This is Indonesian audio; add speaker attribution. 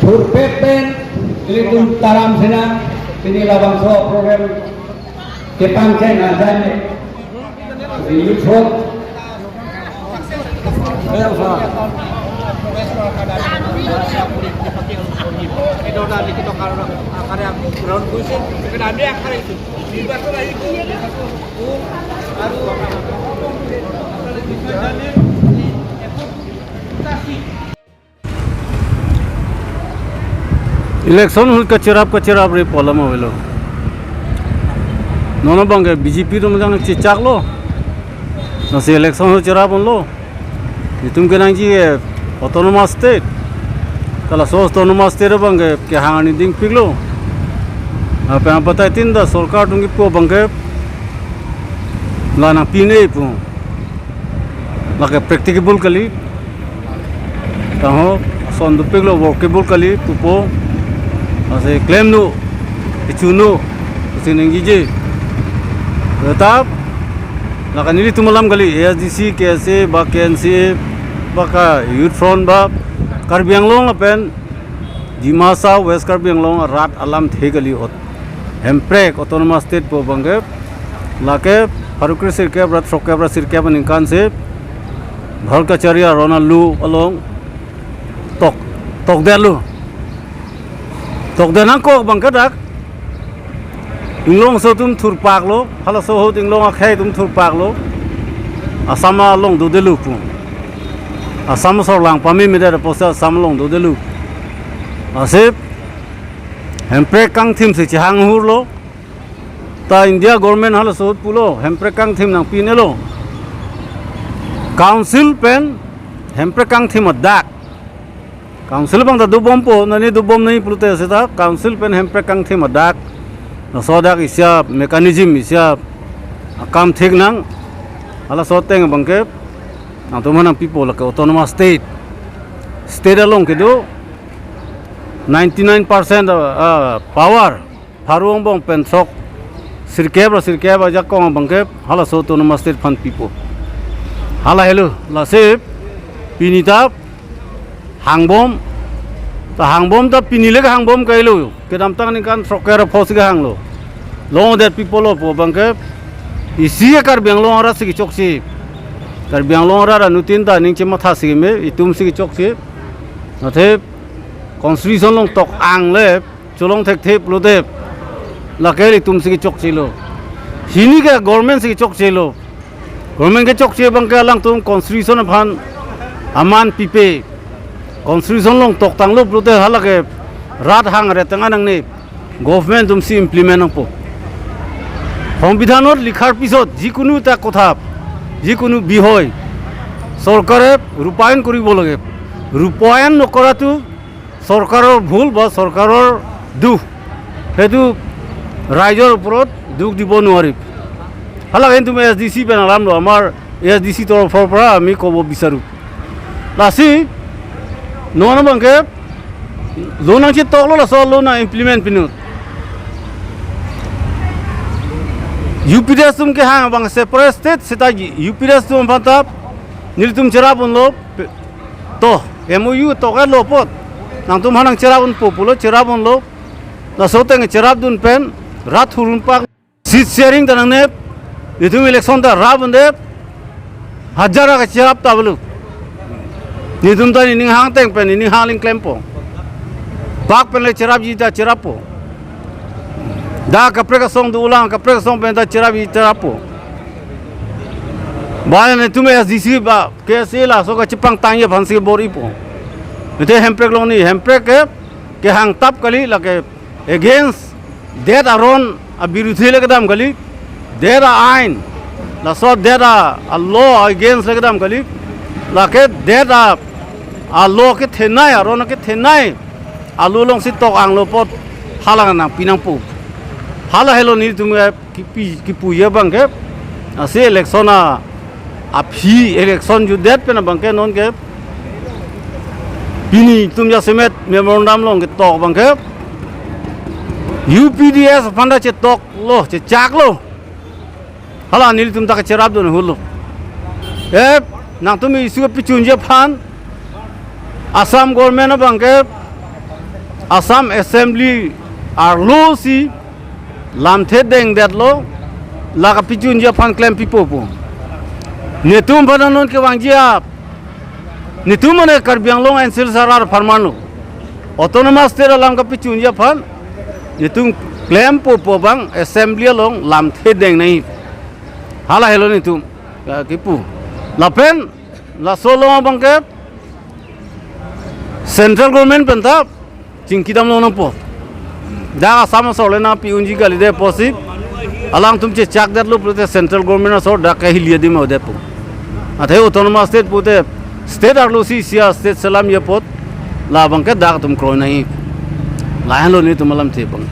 Speaker 1: Purpeten ilitun taram sena pinila bangso program Jepang China jane di YouTube.
Speaker 2: Election हुल कचराब रे problem होलो नोनो बंगे बीजेपी रो मजांग चिचाक लो नसे इलेक्शन हुल चराब लो तुम के नांजी ऑटोनोमस स्टेट कला सो ऑटोनोमस स्टेट बंगे के हांगनी दिंग पिगलो पे हम पता तीन दा सरकार तुंगी पो बंगे लाना पीने पो लाके प्रैक्टिकेबल कली ताहो सोंदु पिगलो वर्केबल कली पुपो असे क्लेम नो इचुनो सिनेंगी जे tetap lakan ini tumalam kali ASDC KSA ba KNCA baka Youth Front ba Karbi Anglong apen Dimasa West Karbi Anglong rat alam the kali ot hemprek autonomous state po bangge lake Farukri sirke brat sokke brat sirke ban inkan se bhal kacharia Ronaldo along tok delu tok denang ko bangke dak इंग्लोंग सो तुम थुर पाक लो हला सो हो इंग्लोंग आखे तुम थुर पाक लो असमा लोंग दो देलु पु असम सो लांग पामी मिदे पोसा असम लोंग दो देलु असे हेमप्रे कांग थिम से चांग हुर लो ता इंडिया गवर्नमेंट हला सो पुलो हेमप्रे कांग थिम नंग पिने लो काउंसिल पेन हेमप्रे कांग थिम दाक काउंसिल बंग दा दुबोम पो ननी दुबोम नहीं पुलते से ता काउंसिल पेन हेमप्रे कांग थिम दाक sodak isya mekanisme isya kam thik nang ala soteng bangke nang tumanang people like autonomous state along ke do 99% power haruang bong pensok sirkeba jakong bangke hala so autonomous state fund people hala hello la se pinita hangbom ta pinile ka hangbom kailo kedam tang ni kan sokera fosi ka hanglo long that people of bangke isi kar banglo ora sigi choksi kar banglo ora nutin da ning chema tha sigi me itum sigi choksi nathe constitution long tok ang le cholong thek thep lo de la ke itum sigi choksi lo hini ka government sigi choksi lo government ke choksi bangke lang tum constitution phan aman pipe constitution long tok tang lo de halake rat hang re tanga nang ni government tum si implement nang po সংবিধানত লিখার পিছত যিকোনো এটা কথা যিকোনো বিষয় সরকারে রূপায়ণ কৰিব লাগে রূপায়ণ নকৰাটো সরকাৰৰ ভুল বা সরকাৰৰ দুখ হেতু ৰাইজৰ ওপৰত দুখ দিব নোৱাৰি হালাকে তুমি এসডিসি পেনালাম ন আমাৰ এসডিসি তৰফৰ পৰা আমি ক'ব বিচাৰো লাসি ননবংকে লোনাকি তকলো লাস লোনা ইমপ্লিমেন্ট পিনত UPDS तुम के हाँ बंग सेपरेट स्टेट सेटा UPDS तुम पंताप नील तुम चराबुन लो तो MOU तो का लो पोत नंग तुम हनंग चराबुन पोपुलो चराबुन लो ना सोतेंगे चराबुन पेन रात हुरुन पाक सीट शेयरिंग तनंग ने ये तुम इलेक्शन ता राबुन दे हजारा का चराब ताबलु नी तुम ता निंग हांग तेंग पेन निंग हांग लिंग क्लेम पो पाक पेन ले चराब जीता चराब पो da kapre ka song du ulang kapre ka song penta cerabi cerapo bayan ne tume SDC ba KSA la so ka chipang tangye phansi bori po ite hemprek long ni hemprek ke hang tap kali la ke against that aron a biruthi le kadam kali there ain la so there a law against le kadam kali la ke there a law ke thenai aron ke thenai alu long si tok ang lo pot halang na pinang pu hala hello ni tume ki pu ye bang ke ase election a phi election ju det pe na bang ke non ke pini tum ya semet memorandum long ke tok bang ke UPDS fanda che tok lo che chak lo hala ni tum ta ke cherap don hulo nang tum isu pi chun je phan Assam government bang ke Assam Assembly are low si lam the deng that lo la ka pi chun je phan claim pipo po ne tum bananon ke wangjia ni tum ne karbiang long and sil sarar farmanu autonomous state lam ka pi chun je phan ni tum claim po bang assembly long lam the deng nai hala hello ni tum ki pu la pen la solo bang ke central government penta chingkidam lo po da asam so le na piunji gali de posip alang tum che chak dat lo prote central government so da ka hilia di mo de pu athe autonomous state pute state arlo si sia state salam ye pot la bang ke da tum kro nai la lo ni tum lam the bang